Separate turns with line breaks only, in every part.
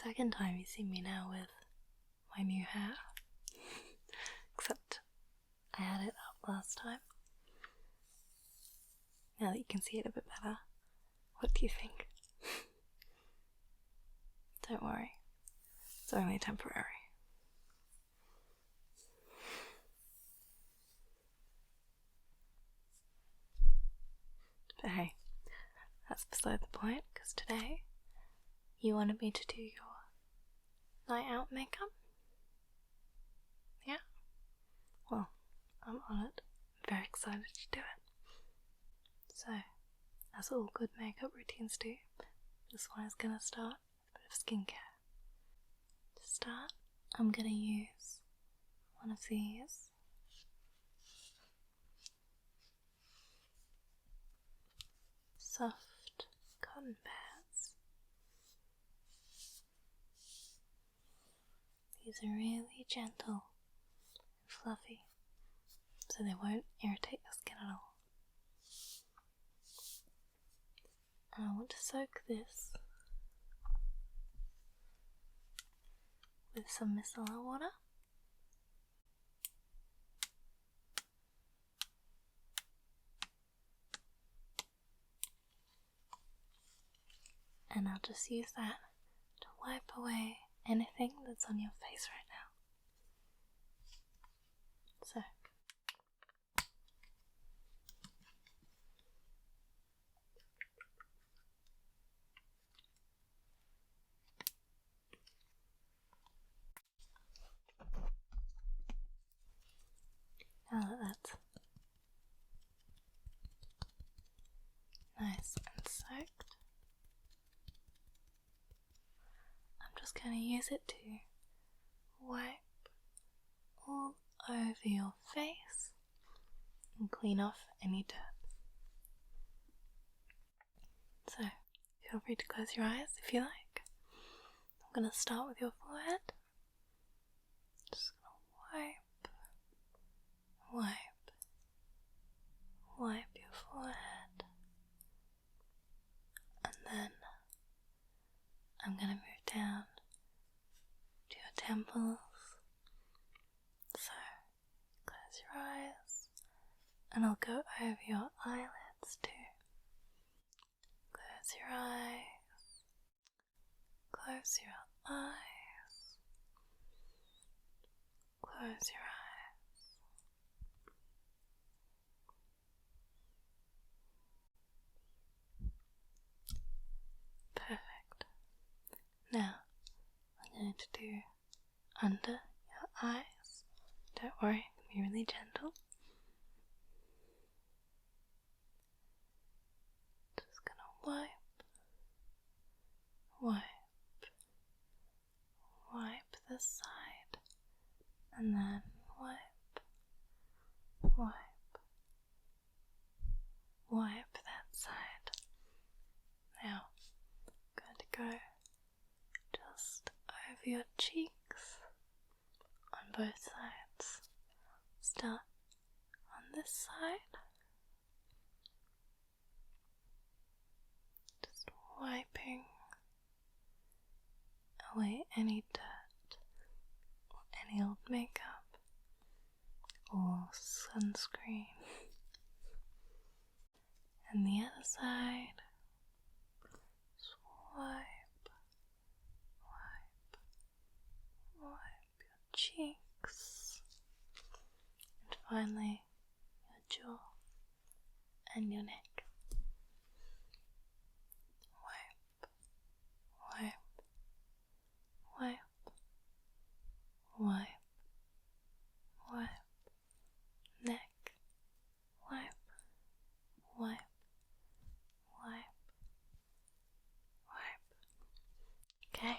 second time you see me now with my new hair. Except I had it up last time. Now that you can see it a bit better, what do you think? Don't worry, it's only temporary. But hey, that's beside the point, because today you wanted me to do your night out makeup? Yeah? Well, I'm on it. I'm very excited to do it. So, as all good makeup routines do, this one is going to start with a bit of skincare. To start, I'm going to use one of these soft cotton pads. These are really gentle and fluffy, so they won't irritate your skin at all. And I want to soak this with some micellar water. And I'll just use that to wipe away anything that's on your face right now. So, now that that's nice and soaked, I'm just going to use it to wipe all over your face and clean off any dirt. So, feel free to close your eyes if you like. I'm going to start with your forehead. Just going to wipe your forehead, and then I'm going to move down to your temples. So, close your eyes, and I'll go over your eyelids too. Close your eyes, close your eyes, close your eyes. Perfect. Now, I'm going to do under your eyes. Don't worry, it can be really gentle. Just gonna wipe this side, and then wipe that side. Now, I'm going to go just over your cheeks on both sides. Start on this side, just wiping away any dirt or any old makeup or sunscreen. And the other side, just wipe your cheeks, and finally your jaw and your neck. Wipe, neck, wipe. Okay,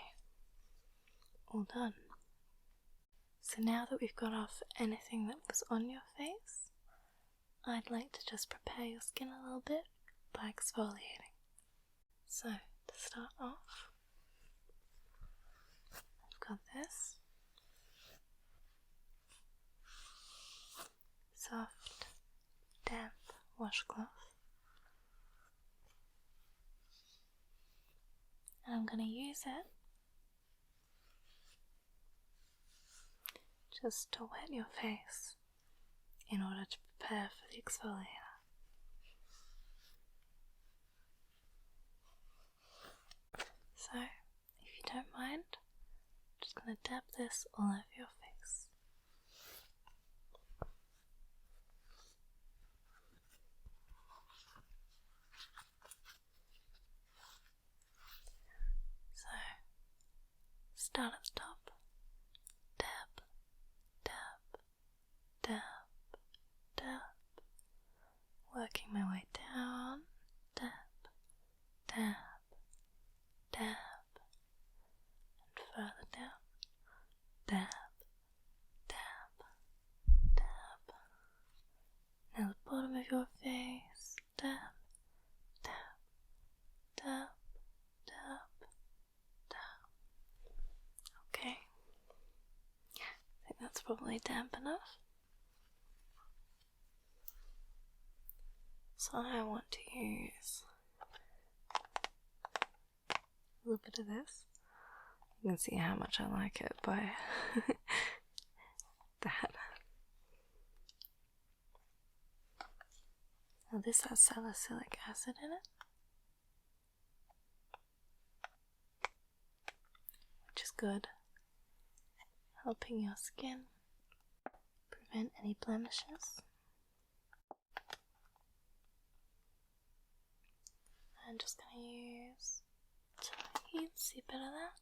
all done. So now that we've got off anything that was on your face, I'd like to just prepare your skin a little bit by exfoliating. So, to start off, I've got this soft, damp washcloth, and I'm going to use it just to wet your face in order to prepare for the exfoliator. So, if you don't mind, I'm just going to dab this all over your face. So, start at the top, dab, dab, dab, dab, working my way down, dab, dab, dab, and further down, dab, dab, dab. Now the bottom of your face, dab, dab, dab, dab, dab. Okay, I think that's probably damp enough. So I want to use a little bit of this. You can see how much I like it by that. Now this has salicylic acid in it, which is good, helping your skin prevent any blemishes. I'm just going to use a teensy bit of that.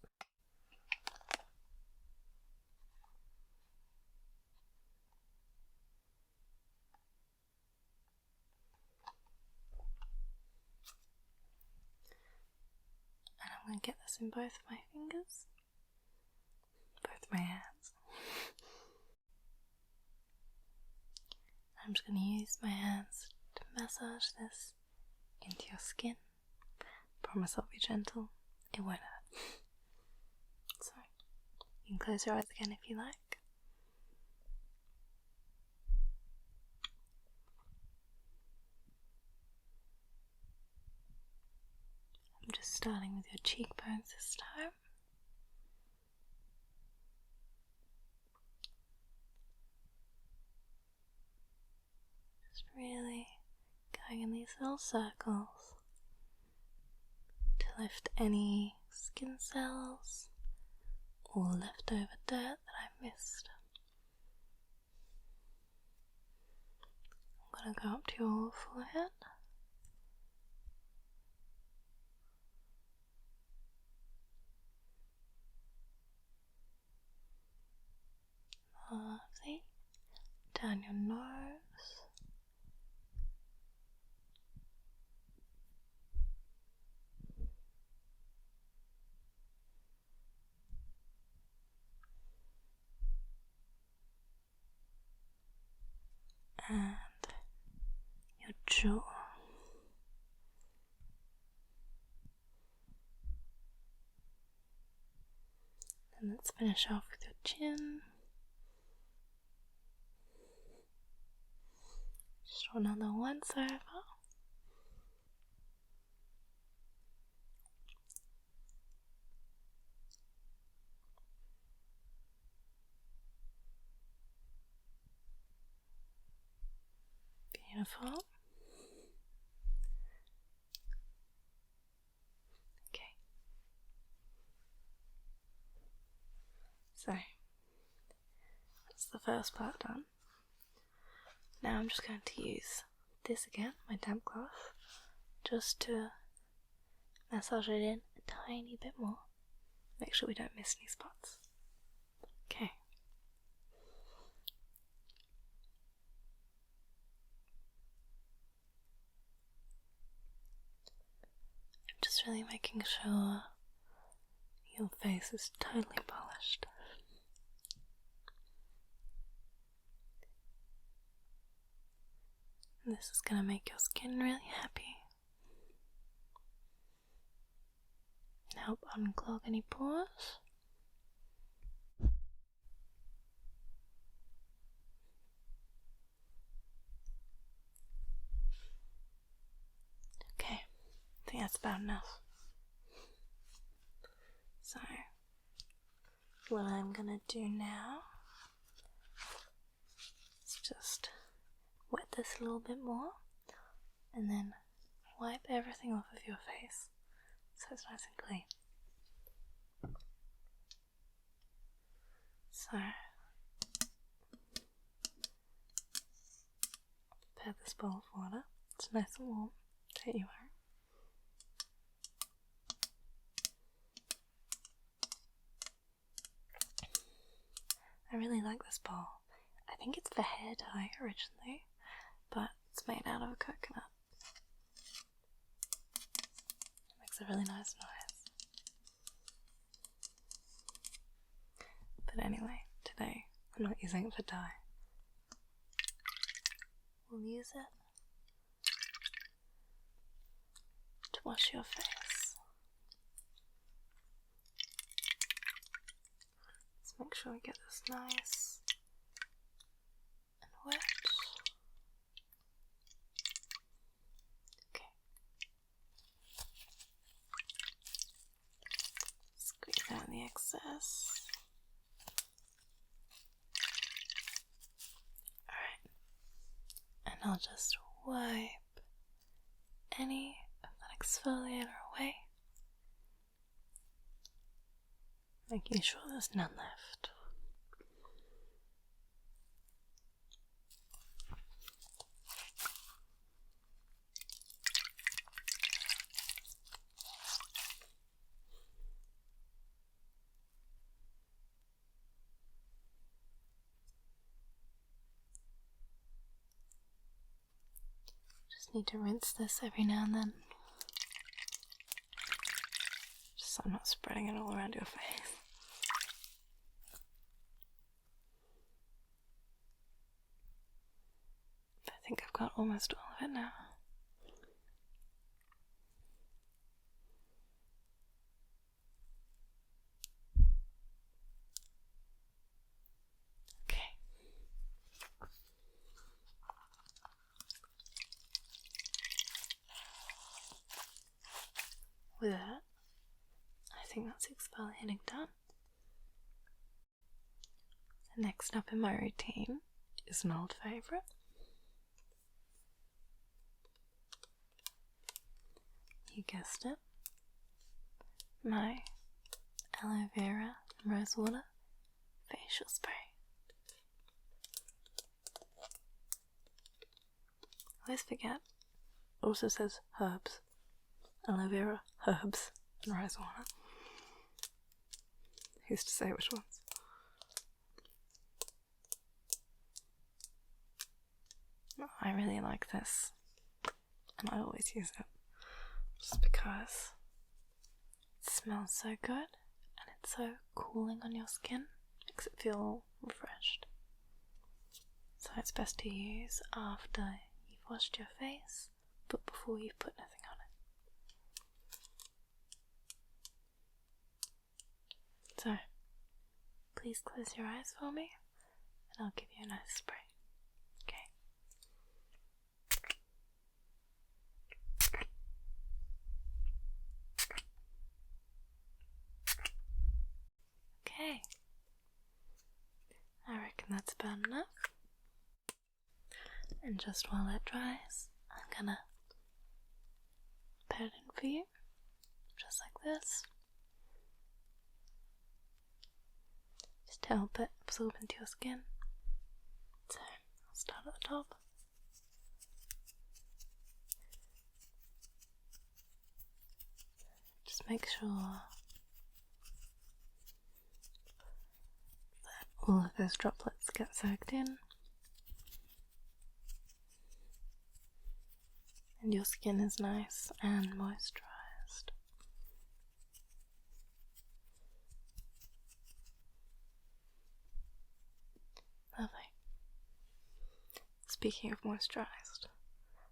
And I'm going to get this in both my fingers, both my hands. I'm just going to use my hands to massage this into your skin. Promise I'll be gentle, it won't hurt. So, you can close your eyes again if you like. I'm just starting with your cheekbones this time. Just really going in these little circles to lift any skin cells or leftover dirt that I missed. I'm going to go up to your forehead. Lovely. Down your nose. And your jaw. And let's finish off with your chin. Just draw another once over. Beautiful. Okay. So, that's the first part done. Now I'm just going to use this again, my damp cloth, just to massage it in a tiny bit more. Make sure we don't miss any spots. Okay. I'm just really making sure your face is totally polished. This is going to make your skin really happy. Help unclog any pores. Okay, I think that's about enough. So, what I'm going to do now just wet this a little bit more and then wipe everything off of your face so it's nice and clean. So, prepare this bowl of water. It's nice and warm, don't you worry. I really like this bowl. I think it's for hair dye originally, but it's made out of a coconut. It makes a really nice noise. But anyway, today I'm not using it for dye. We'll use it to wash your face. Let's make sure we get this nice and wet. Okay. Squeeze out the excess. And I'll just wipe any of that exfoliator away, making sure there's none left. Just need to rinse this every now and then, just so I'm not spreading it all around your face. I think I've got almost all of it now. With that, I think that's exfoliating done. The next step in my routine is an old favourite. You guessed it, my Aloe Vera and Rose Water facial spray. I always forget, it also says herbs. Aloe Vera, herbs, and rose water. Who's to say which ones? I really like this, and I always use it, just because it smells so good, and it's so cooling on your skin, makes it feel refreshed. So it's best to use after you've washed your face, but before you've put nothing on it. So, please close your eyes for me, and I'll give you a nice spray. Okay. Okay. I reckon that's about enough. And just while that dries, I'm gonna pat it in for you, just like this. To help it absorb into your skin. So I'll start at the top. Just make sure that all of those droplets get soaked in and your skin is nice and moisturized. Lovely. Speaking of moisturized,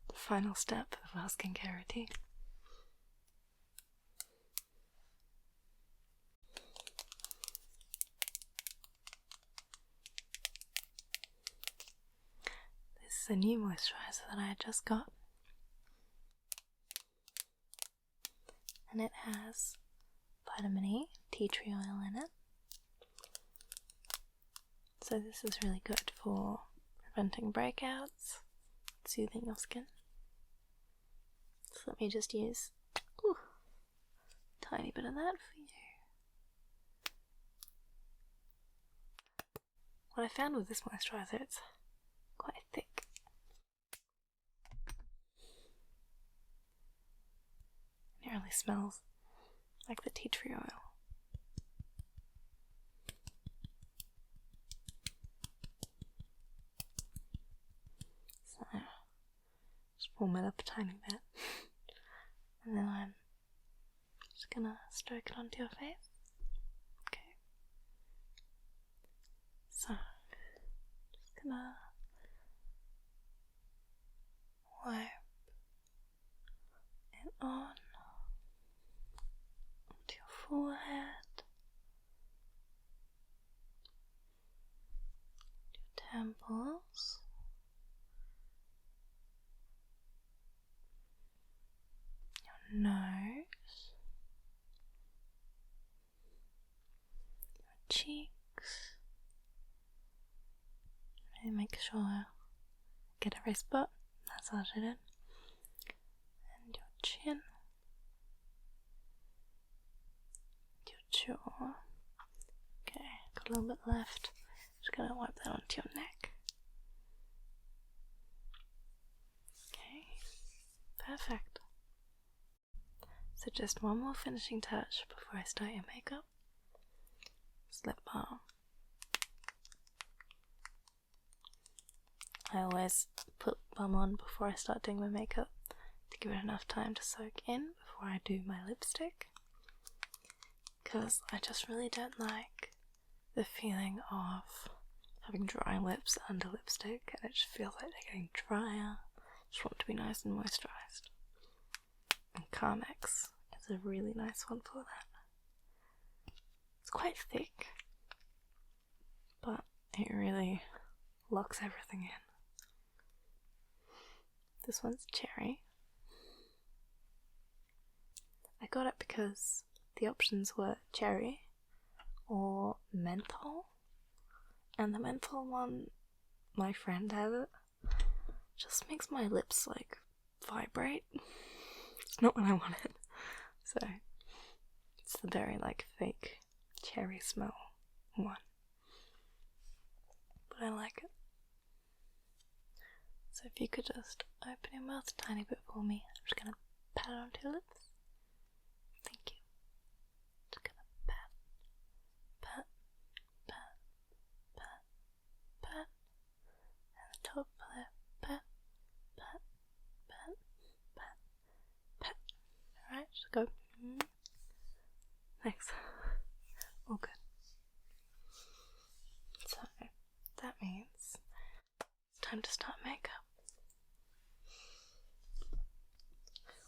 the final step of our skincare routine. This is a new moisturizer that I just got, and it has vitamin E, tea tree oil in it. So this is really good for preventing breakouts, soothing your skin. So let me just use a tiny bit of that for you. What I found with this moisturiser, it's quite thick. It really smells like the tea tree oil. So, just warm it up a tiny bit. And then I'm just gonna stroke it onto your face. Okay. So, just gonna wipe it on onto your forehead, your temples, your nose, your cheeks. Really make sure get every spot, massage it in, and your chin, your jaw. Okay, got a little bit left. Just gonna wipe that onto your neck. Okay, perfect. So just one more finishing touch before I start your makeup. Lip balm. I always put balm on before I start doing my makeup to give it enough time to soak in before I do my lipstick, because I just really don't like the feeling of having dry lips under lipstick, and it just feels like they're getting drier. Just want to be nice and moisturised. And Carmex is a really nice one for that. It's quite thick, but it really locks everything in. This one's cherry. I got it because the options were cherry or menthol, and the menthol one, my friend had it, just makes my lips like vibrate. It's not what I wanted. So it's the very like fake cherry smell one, but I like it. So if you could just open your mouth a tiny bit for me. I'm just gonna pat it onto your lips. Thank you. Just gonna pat, pat, pat, pat, pat, and the top lip, pat, pat, pat, pat, pat. Alright, just go. Thanks. All good. So that means it's time to start makeup.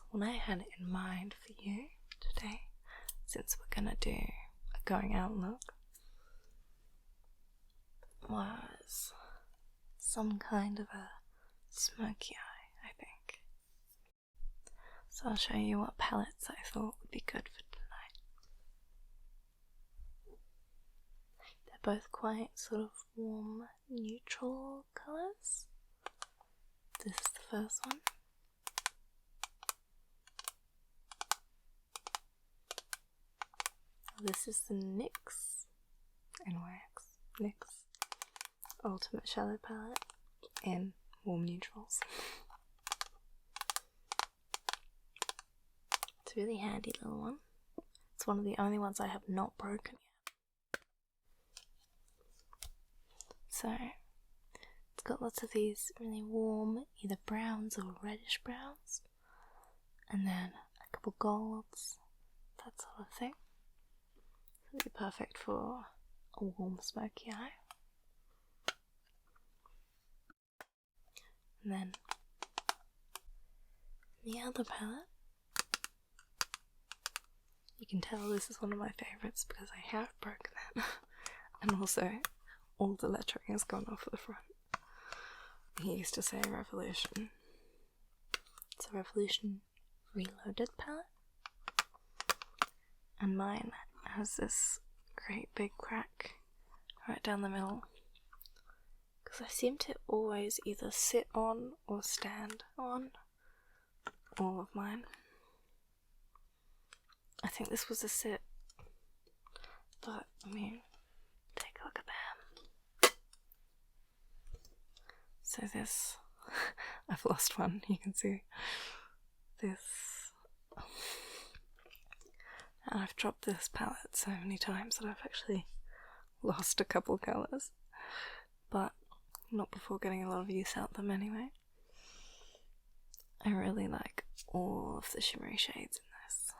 What I had in mind for you today, since we're gonna do a going out look, was some kind of a smoky eye, I think. So I'll show you what palettes I thought would be good for tonight. They're both quite sort of warm, neutral colours. This is the first one. This is the NYX Ultimate Shadow Palette in warm neutrals. It's a really handy little one. It's one of the only ones I have not broken yet. So, it's got lots of these really warm, either browns or reddish browns, and then a couple golds, that sort of thing. It'd be perfect for a warm, smoky eye. And then the other palette, you can tell this is one of my favourites because I have broken it. And also, all the lettering has gone off at the front. He used to say Revolution. It's a Revolution Reloaded palette. And mine has this great big crack right down the middle because I seem to always either sit on or stand on all of mine. I think this was a sit, but I mean, take a look at them. So this, I've lost one, you can see. This, and I've dropped this palette so many times that I've actually lost a couple colours, but not before getting a lot of use out of them anyway. I really like all of the shimmery shades in this.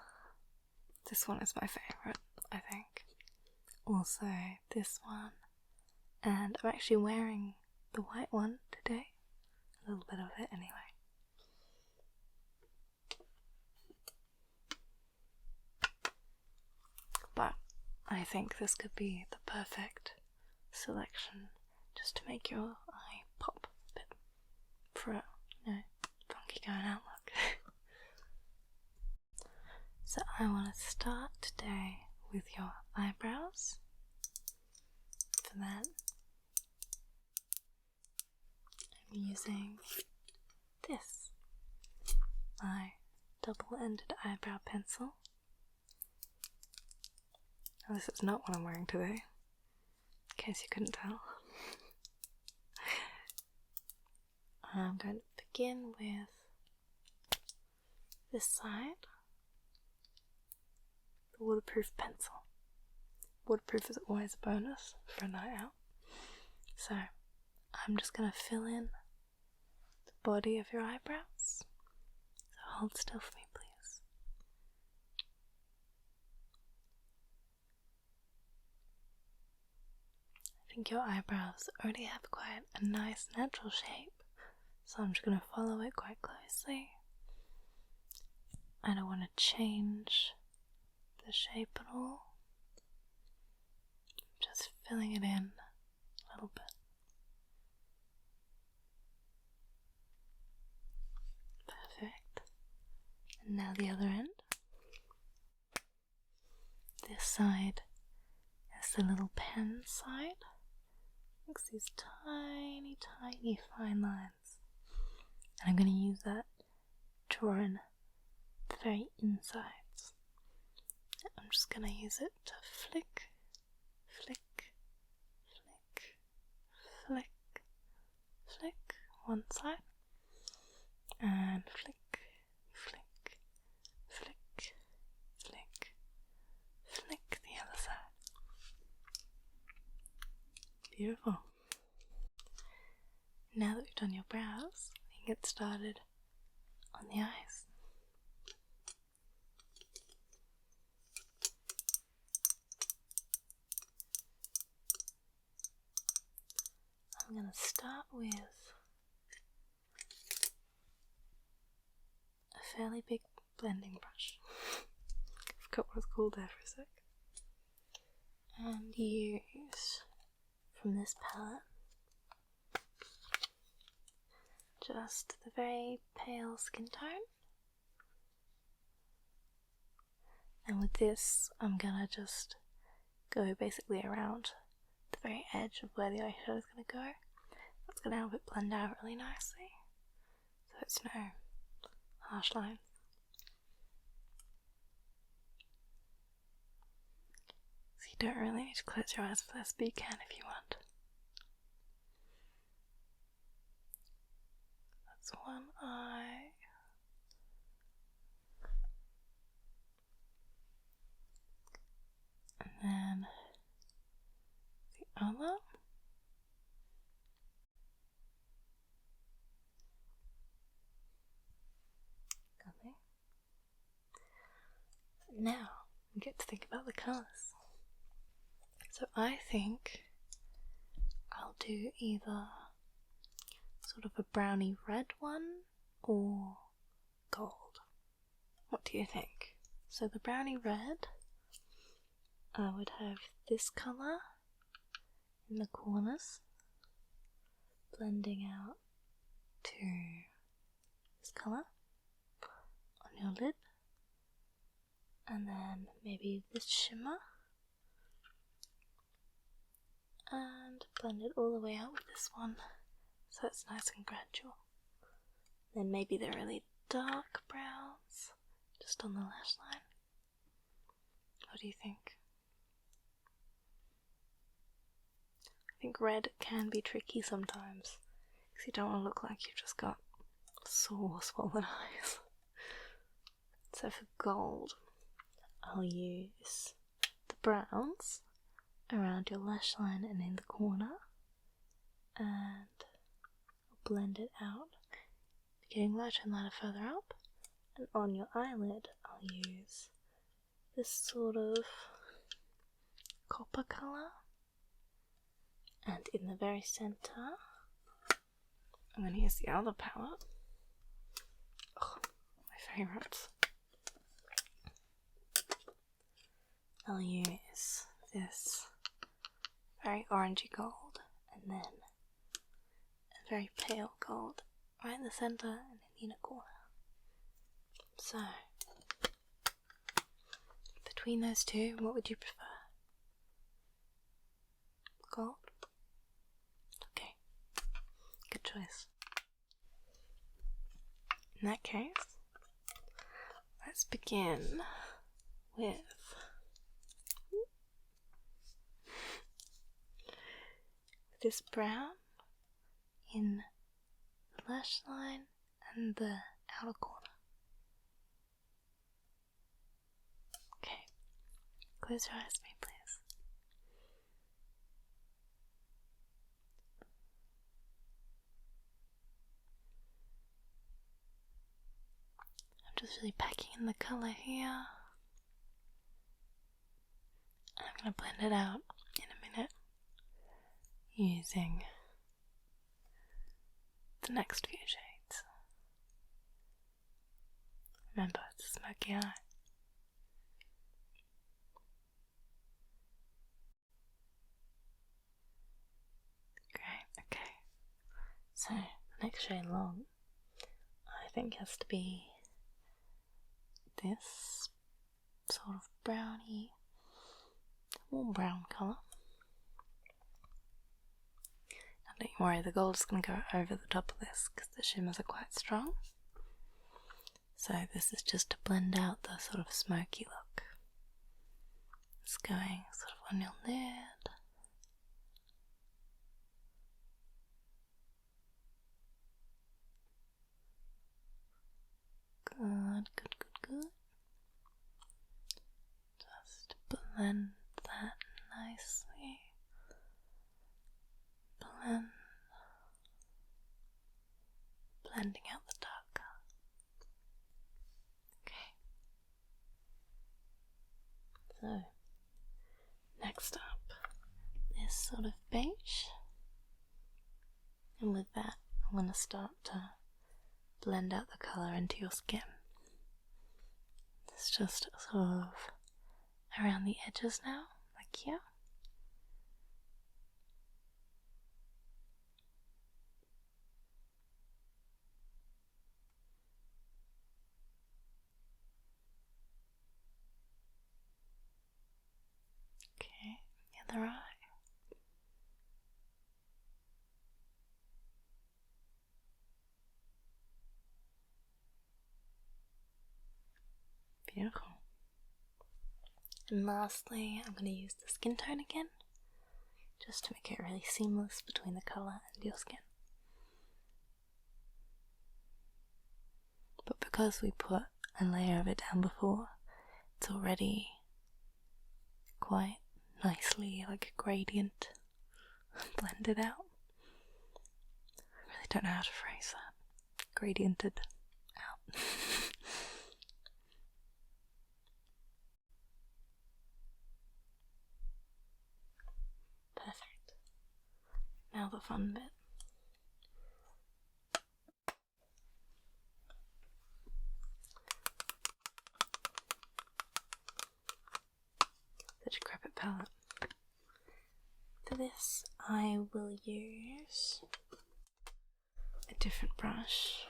This one is my favourite, I think. Also this one, and I'm actually wearing the white one today. A little bit of it anyway. But I think this could be the perfect selection just to make your eye pop a bit for a, funky going out look. So I want to start today with your eyebrows. For that, I'm using this, my double-ended eyebrow pencil. Now, this is not what I'm wearing today, in case you couldn't tell. I'm going to begin with this side, the waterproof pencil. Waterproof is always a bonus for a night out. So I'm just going to fill in the body of your eyebrows. So hold still for me, please. I think your eyebrows already have quite a nice natural shape, so I'm just going to follow it quite closely. I don't want to change the shape at all. Just filling it in a little bit. Perfect. And now the other end. This side is the little pen side. Makes these tiny, tiny fine lines. And I'm going to use that to draw in the very insides. I'm just going to use it to flick, flick, flick, flick, flick one side, and flick, flick, flick, flick, flick the other side. Beautiful. Now that we've done your brows, we can get started on the eyes. I'm going to start with a fairly big blending brush. I forgot what it's called there for a sec. And use from this palette just the very pale skin tone. And with this, I'm gonna just go basically around the very edge of where the eyeshadow is gonna go. That's gonna help it blend out really nicely, so it's no harsh lines. So you don't really need to close your eyes for this, but you can if you want. That's one eye. And then the other. Lovely. Now we get to think about the colours. So I think I'll do either sort of a browny red one or gold. What do you think? So the browny red, I would have this colour in the corners, blending out to this colour on your lid, and then maybe this shimmer, and blend it all the way out with this one so it's nice and gradual. Then maybe the really dark browns just on the lash line. What do you think? I think red can be tricky sometimes because you don't want to look like you've just got sore, swollen eyes. So for gold, I'll use the browns around your lash line and in the corner, and I'll blend it out, getting lighter and lighter further up, and on your eyelid I'll use this sort of copper colour, and in the very centre I'm going to use the other palette, my favourites. I'll use this very orangey gold and then a very pale gold right in the centre and in the inner corner. So, between those two, what would you prefer? Gold? Okay, good choice. In that case, let's begin with this brown in the lash line and the outer corner. Okay, close your eyes for me, please. I'm just really packing in the colour here. I'm going to blend it out in a minute using the next few shades. Remember, it's a smoky eye. Great, okay. So, the next shade along, I think has to be this sort of browny, warm brown colour. Don't you worry, the gold is going to go over the top of this because the shimmers are quite strong. So this is just to blend out the sort of smoky look. It's going sort of on your lid. Good, good, good, good. Just blend that nicely. Blending out the dark color. Okay. So, next up, this sort of beige. And with that, I'm going to start to blend out the colour into your skin. It's just sort of around the edges now, like here. Okay, the other eye. Beautiful. And lastly, I'm going to use the skin tone again, just to make it really seamless between the colour and your skin. But because we put a layer of it down before, it's already quite nicely like a gradient blended out. I really don't know how to phrase that. Gradiented out. Perfect. Now the fun bit. The decrepit palette. For this, I will use a different brush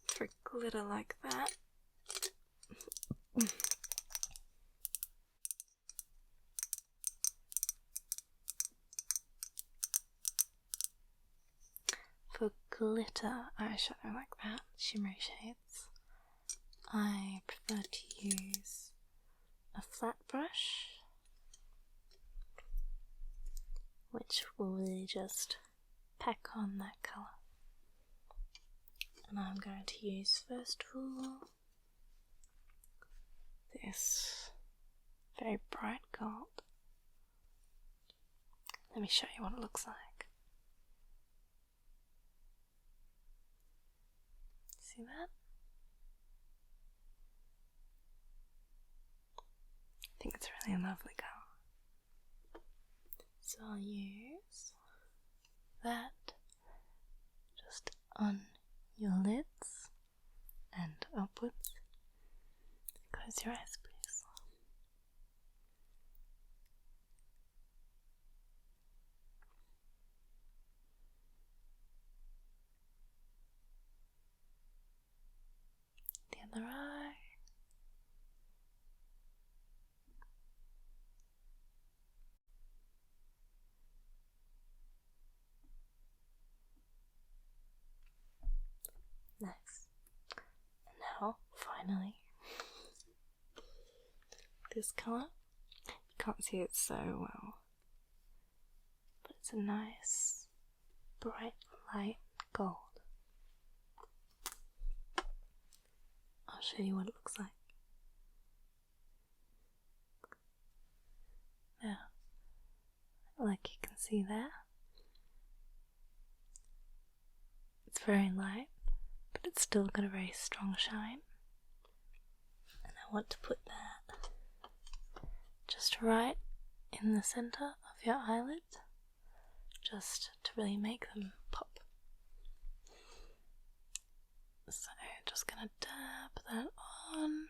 for glitter like that. for glitter eyeshadow like that, shimmery shades, I prefer to use a flat brush, which will really just pack on that colour. And I'm going to use first of all this very bright gold. Let me show you what it looks like. See that? I think it's really a lovely colour. So I'll use that just on your lids and upwards. Close your eyes, please. The other eye. Nice. And now, finally, this colour. You can't see it so well, but it's a nice, bright, light gold. I'll show you what it looks like. Now, like you can see there, it's very light, but it's still got a very strong shine. And I want to put that just right in the centre of your eyelid, just to really make them pop. So just gonna dab that on,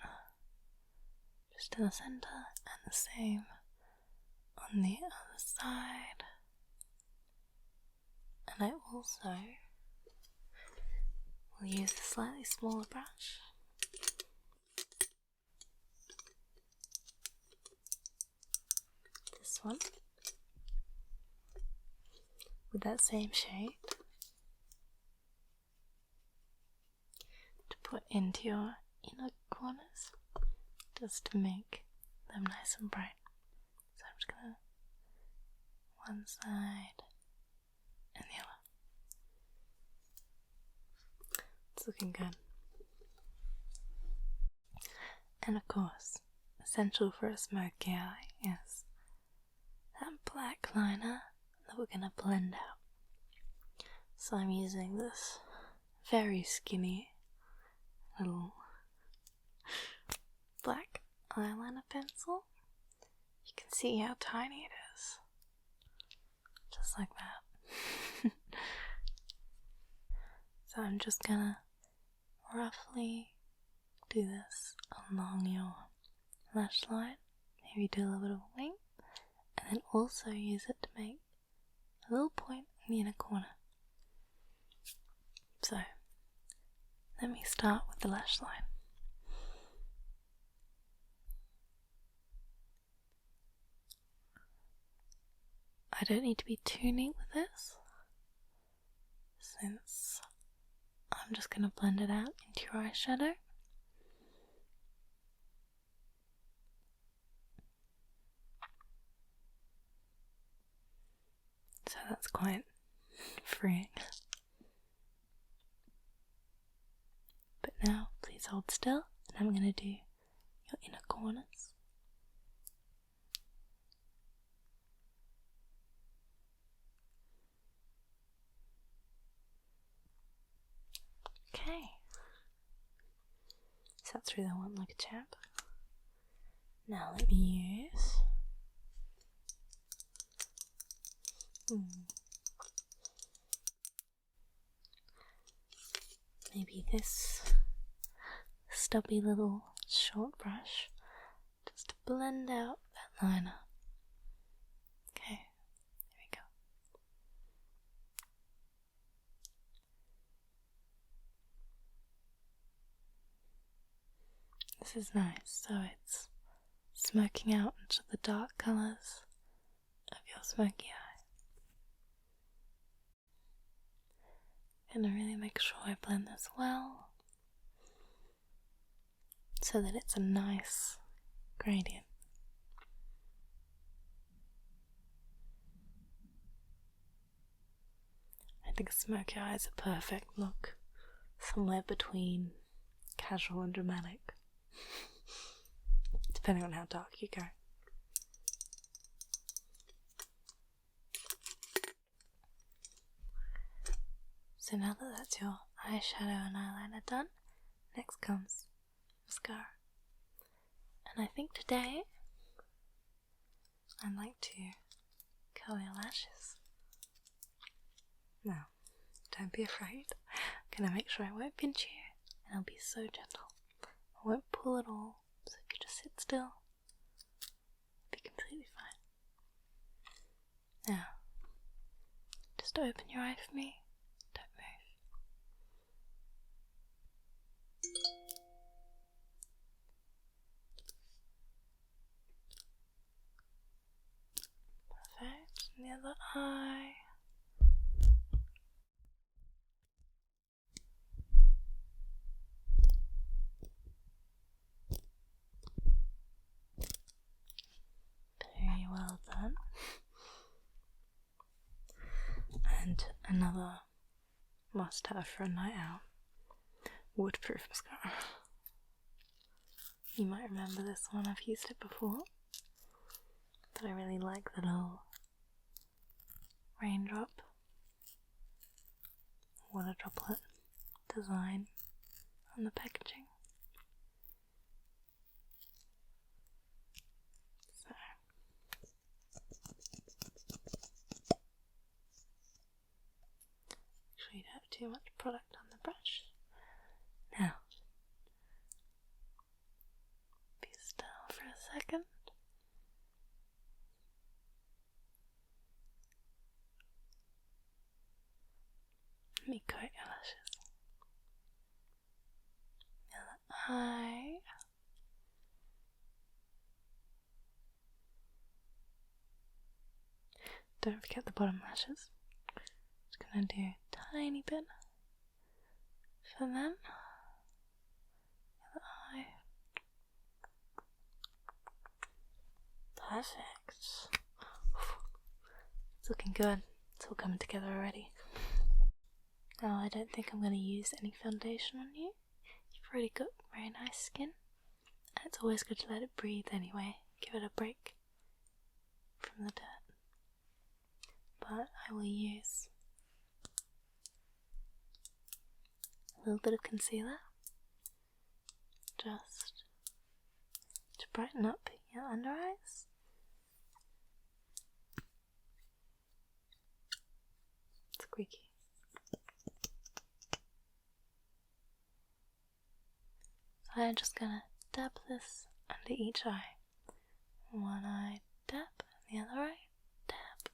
just in the centre, and the same on the other side. And I also will use a slightly smaller brush. This one, with that same shade, to put into your inner corners, just to make them nice and bright. So I'm just gonna one side and the other. It's looking good. And of course, essential for a smoky eye is that black liner that we're gonna blend out. So I'm using this very skinny little black eyeliner pencil. You can see how tiny it is. Just like that. So I'm just gonna roughly do this along your lash line. Maybe do a little bit of a wing. And then also use it to make a little point in the inner corner. So, let me start with the lash line. I don't need to be too neat with this, since I'm just going to blend it out into your eyeshadow. So that's quite freeing. But now, please hold still, and I'm going to do your inner corners. Okay. Sat through that one like a champ. Now let me use maybe this stubby little short brush just to blend out that liner. Okay, there we go. This is nice, so it's smoking out into the dark colours of your smoky eye. gonna really make sure I blend this well so that it's a nice gradient. I think smoky eyes are perfect look, somewhere between casual and dramatic, depending on how dark you go. So now that that's your eyeshadow and eyeliner done, next comes mascara. And I think today I'd like to curl your lashes. Now, don't be afraid. I'm gonna make sure I won't pinch you, and I'll be so gentle. I won't pull at all, so if you just sit still, it'll be completely fine. Now, just open your eye for me. Don't move. Perfect. And the other eye. Very well done. And another must have for a night out, waterproof mascara. You might remember this one, I've used it before, but I really like the little raindrop, water droplet design on the packaging. So, make sure you don't have too much product on the brush. Now, be still for a second. Let me coat your lashes. The other eye. Don't forget the bottom lashes. Just gonna do a tiny bit for them. The other eye. Perfect. It's looking good. It's all coming together already. Now I don't think I'm going to use any foundation on you. You've already got very nice skin. And it's always good to let it breathe anyway. Give it a break from the dirt. But I will use a little bit of concealer just to brighten up your under eyes. Squeaky. So I'm just gonna dab this under each eye. One eye dab, the other eye dab.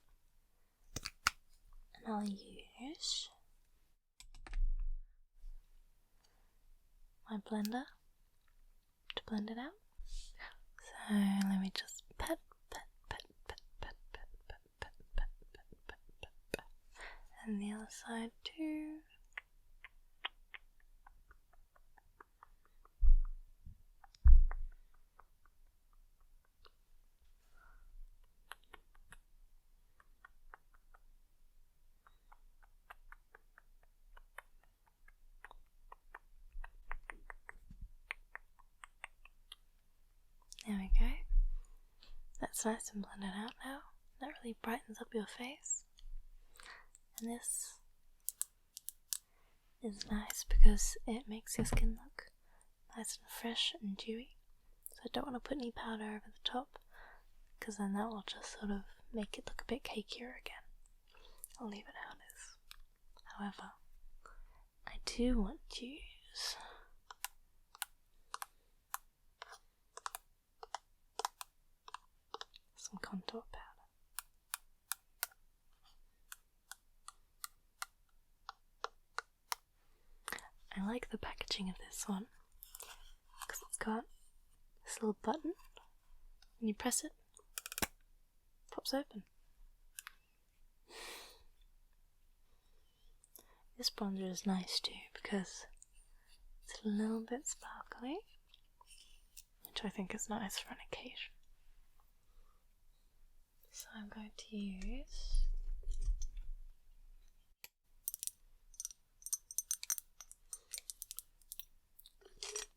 And I'll use my blender to blend it out. So let me just pat, pat, pat, pat, pat, pat, pat, pat, pat, pat, pat, pat, pat. And the other side too. There we go. That's nice and blended out now. That really brightens up your face. And this is nice because it makes your skin look nice and fresh and dewy. So I don't want to put any powder over the top, because then that will just sort of make it look a bit cakier again. I'll leave it how it is. However, I do want to use some contour powder. I like the packaging of this one because it's got this little button. When you press it, it pops open. This bronzer is nice too because it's a little bit sparkly, which I think is nice for an occasion. So I'm going to use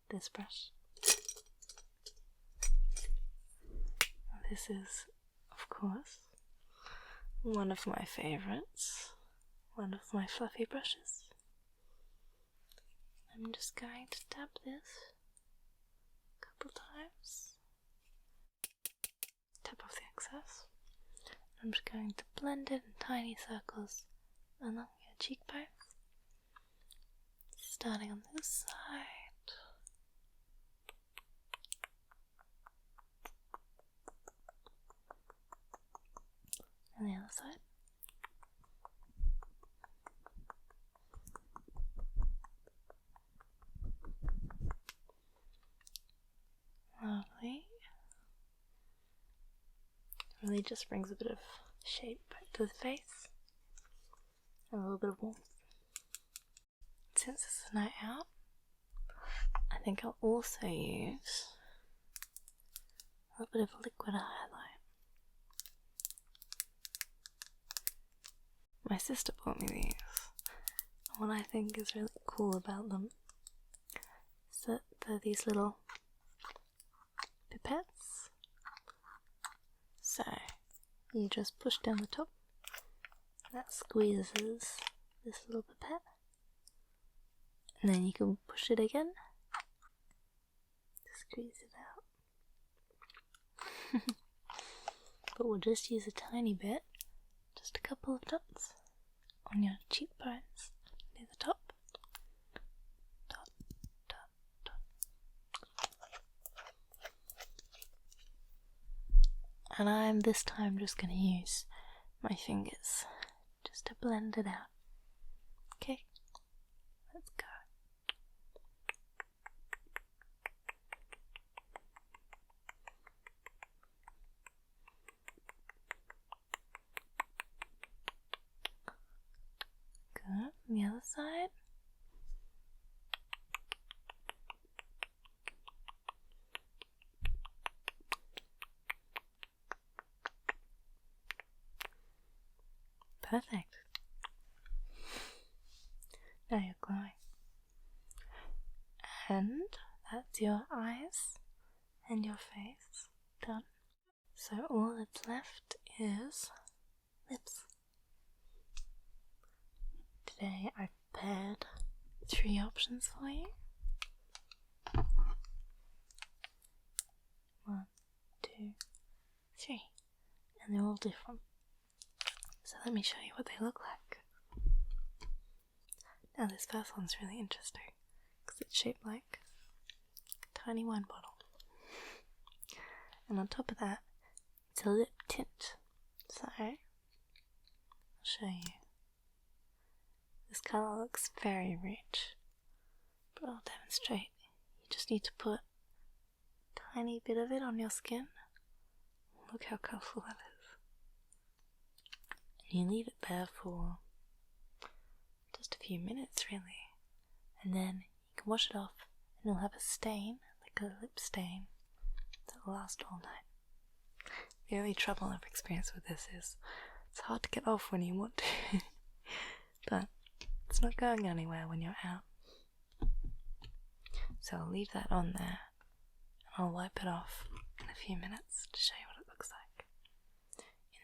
this brush. This is, of course, one of my favorites, one of my fluffy brushes. I'm just going to tap this a couple times, tap off the excess. I'm just going to blend it in tiny circles along your cheekbones, starting on this side. And the other side. Lovely. Really just brings a bit of shape back to the face and a little bit of warmth. Since it's a night out, I think I'll also use a little bit of liquid highlight. My sister bought me these. What I think is really cool about them is that they're these little pipettes. So you just push down the top, that squeezes this little pipette, and then you can push it again to squeeze it out. But we'll just use a tiny bit, just a couple of dots on your cheekbones near the top. Dot, dot, dot. And I'm this time just going to use my fingers just to blend it out. Okay, let's go. Good, the other side. Perfect. Now you're glowing. And that's your eyes and your face done. So all that's left is lips. Today I've prepared 3 options for you. 1, 2, 3. And they're all different. So let me show you what they look like. Now this first one's really interesting because it's shaped like a tiny wine bottle. And on top of that, it's a lip tint. So, I'll show you. This colour looks very rich, but I'll demonstrate. You just need to put a tiny bit of it on your skin. Look how colourful that is. And you leave it there for just a few minutes really, and then you can wash it off and you'll have a stain, like a lip stain, that will last all night. The only trouble I've experienced with this is it's hard to get off when you want to, but it's not going anywhere when you're out. So I'll leave that on there and I'll wipe it off in a few minutes to show you what it looks like.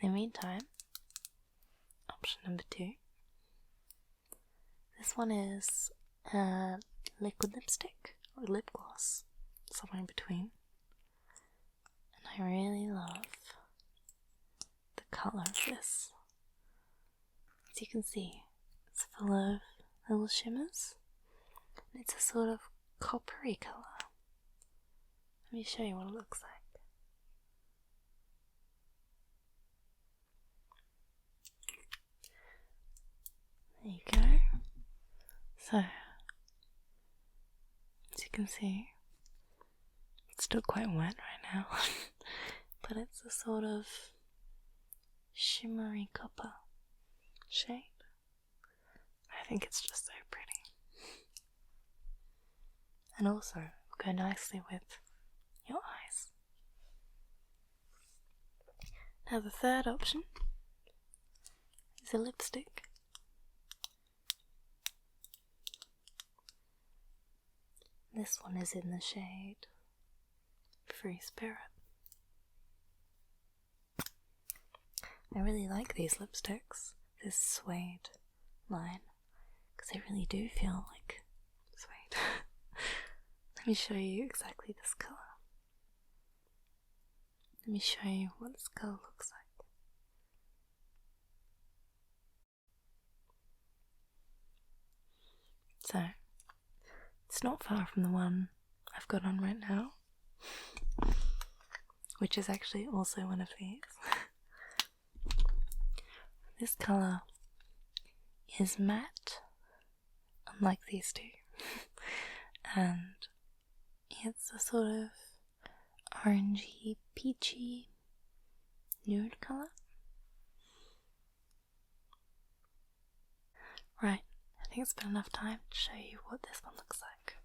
In the meantime, option number 2. This one is liquid lipstick or lip gloss, somewhere in between. And I really love the colour of this. As you can see, it's full of little shimmers. And it's a sort of coppery colour. Let me show you what it looks like. There you go. So, as you can see, it's still quite wet right now, but it's a sort of shimmery copper shade. I I think it's just so pretty. And also go nicely with your eyes. Now the third option is a lipstick. This one is in the shade Free Spirit. I really like these lipsticks, this suede line, because they really do feel like suede. Let me show you exactly this colour. Let me show you what this colour looks like. So, it's not far from the one I've got on right now, which is actually also one of these. This colour is matte, unlike these two, and it's a sort of orangey, peachy nude colour. Right, I think it's been enough time to show you what this one looks like.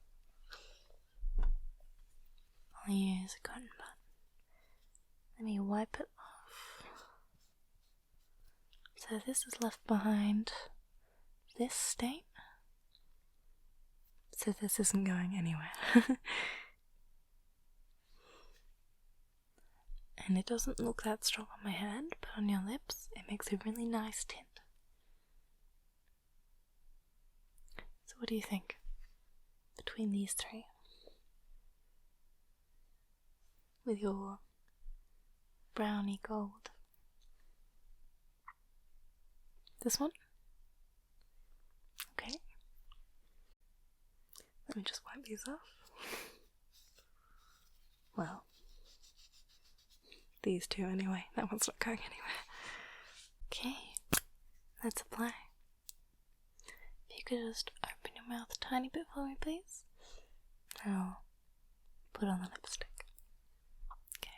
I'll use a cotton bud. Let me wipe it off. So this is left behind this stain. So this isn't going anywhere. And it doesn't look that strong on my hand, but on your lips it makes a really nice tint. So what do you think between these three? With your brownie gold. This one? Okay. Let me just wipe these off. Well, these two anyway. That one's not going anywhere. Okay, let's apply. If you could just open your mouth a tiny bit for me, please. And I'll put on the lipstick. Okay.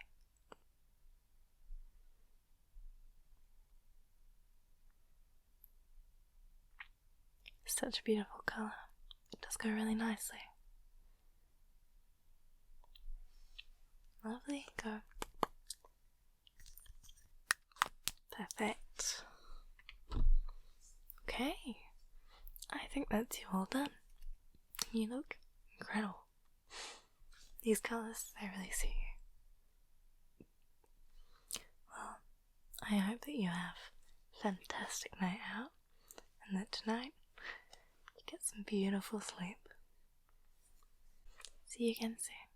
Such a beautiful colour. It does go really nicely. Lovely, go. Perfect. Okay, I think that's you all done. You look incredible. These colours, they really suit you. Well, I hope that you have a fantastic night out and that tonight you get some beautiful sleep. See you again soon.